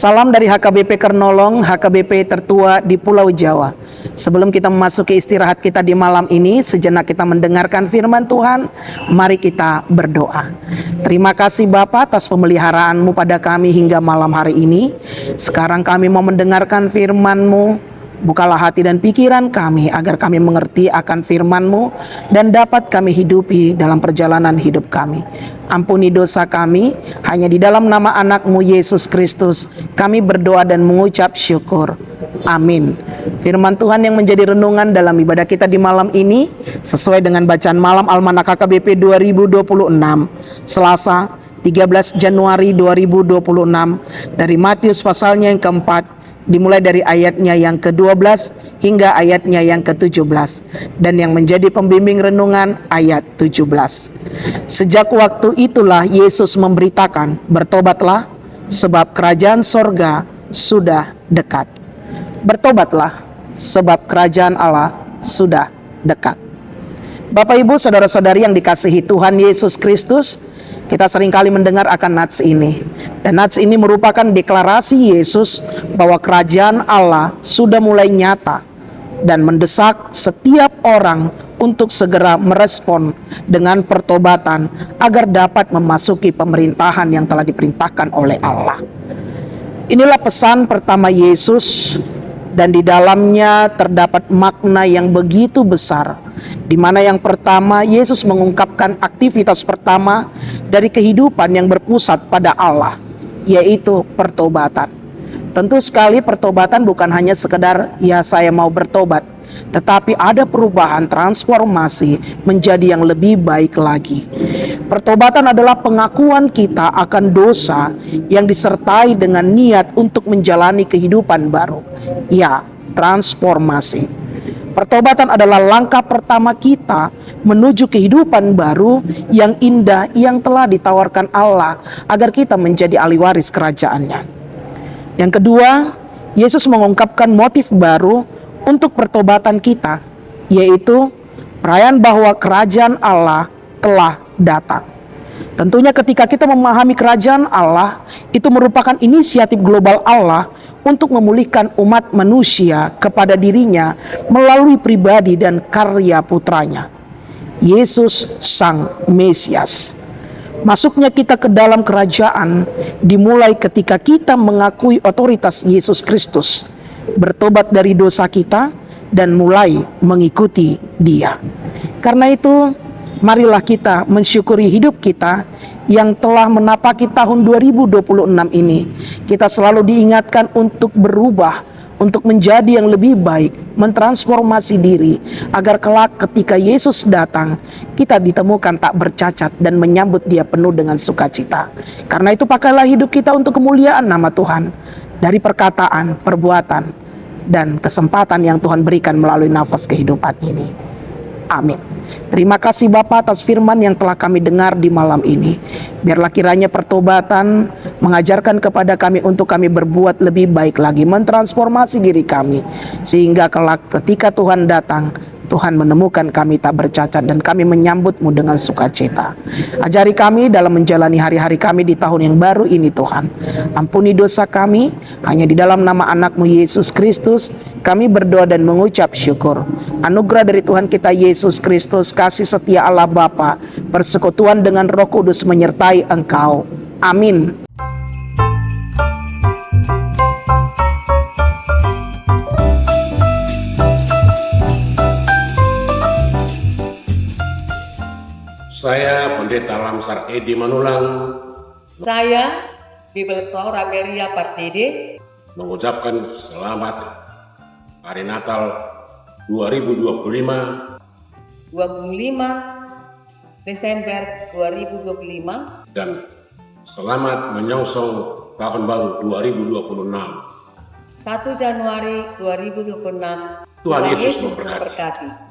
Salam dari HKBP Kernolong, HKBP tertua di Pulau Jawa. Sebelum kita memasuki istirahat kita di malam ini, sejenak kita mendengarkan firman Tuhan. Mari kita berdoa. Terima kasih Bapa atas pemeliharaan-Mu pada kami hingga malam hari ini. Sekarang kami mau mendengarkan firman-Mu. Bukalah hati dan pikiran kami agar kami mengerti akan firman-Mu dan dapat kami hidupi dalam perjalanan hidup kami. Ampuni dosa kami, hanya di dalam nama anak-Mu Yesus Kristus kami berdoa dan mengucap syukur. Amin. Firman Tuhan yang menjadi renungan dalam ibadah kita di malam ini sesuai dengan bacaan malam Almanak HKBP 2026 Selasa 13 Januari 2026 dari Matius pasalnya yang keempat, dimulai dari ayatnya yang ke-12 hingga ayatnya yang ke-17, dan yang menjadi pembimbing renungan ayat 17. Sejak waktu itulah Yesus memberitakan, bertobatlah sebab kerajaan sorga sudah dekat. Bertobatlah sebab kerajaan Allah sudah dekat. Bapak Ibu saudara-saudari yang dikasihi Tuhan Yesus Kristus, kita seringkali mendengar akan nats ini. Dan nats ini merupakan deklarasi Yesus bahwa kerajaan Allah sudah mulai nyata dan mendesak setiap orang untuk segera merespon dengan pertobatan agar dapat memasuki pemerintahan yang telah diperintahkan oleh Allah. Inilah pesan pertama Yesus, dan di dalamnya terdapat makna yang begitu besar, di mana yang pertama Yesus mengungkapkan aktivitas pertama dari kehidupan yang berpusat pada Allah, yaitu pertobatan. Tentu sekali pertobatan bukan hanya sekedar ya saya mau bertobat, tetapi ada perubahan transformasi menjadi yang lebih baik lagi. Pertobatan adalah pengakuan kita akan dosa yang disertai dengan niat untuk menjalani kehidupan baru. Ya, transformasi. Pertobatan adalah langkah pertama kita menuju kehidupan baru yang indah yang telah ditawarkan Allah agar kita menjadi ahli waris kerajaannya. Yang kedua, Yesus mengungkapkan motif baru untuk pertobatan kita, yaitu perayaan bahwa kerajaan Allah telah datang. Tentunya ketika kita memahami kerajaan Allah, itu merupakan inisiatif global Allah untuk memulihkan umat manusia kepada dirinya melalui pribadi dan karya putranya, Yesus Sang Mesias. Masuknya kita ke dalam kerajaan dimulai ketika kita mengakui otoritas Yesus Kristus, bertobat dari dosa kita, dan mulai mengikuti Dia. Karena itu, marilah kita mensyukuri hidup kita yang telah menapaki tahun 2026 ini. Kita selalu diingatkan untuk berubah, untuk menjadi yang lebih baik, mentransformasi diri, agar kelak ketika Yesus datang, kita ditemukan tak bercacat dan menyambut Dia penuh dengan sukacita. Karena itu pakailah hidup kita untuk kemuliaan nama Tuhan, dari perkataan, perbuatan, dan kesempatan yang Tuhan berikan melalui nafas kehidupan ini. Amin. Terima kasih Bapa atas firman yang telah kami dengar di malam ini. Biarlah kiranya pertobatan mengajarkan kepada kami untuk kami berbuat lebih baik lagi, mentransformasi diri kami, sehingga kelak ketika Tuhan datang, Tuhan menemukan kami tak bercacat dan kami menyambut-Mu dengan sukacita. Ajari kami dalam menjalani hari-hari kami di tahun yang baru ini Tuhan. Ampuni dosa kami, hanya di dalam nama anak-Mu Yesus Kristus kami berdoa dan mengucap syukur. Anugerah dari Tuhan kita Yesus Kristus, kasih setia Allah Bapa, persekutuan dengan Roh Kudus menyertai engkau. Amin. Saya Pendeta Lamsar Edi Manulang. Saya Bibeltor Amelia Partede Mengucapkan selamat Hari Natal 2025 25 Desember 2025 dan selamat menyongsong tahun baru 2026. 1 Januari 2026. Tuhan Yesus Yesus memberkati. memberkati.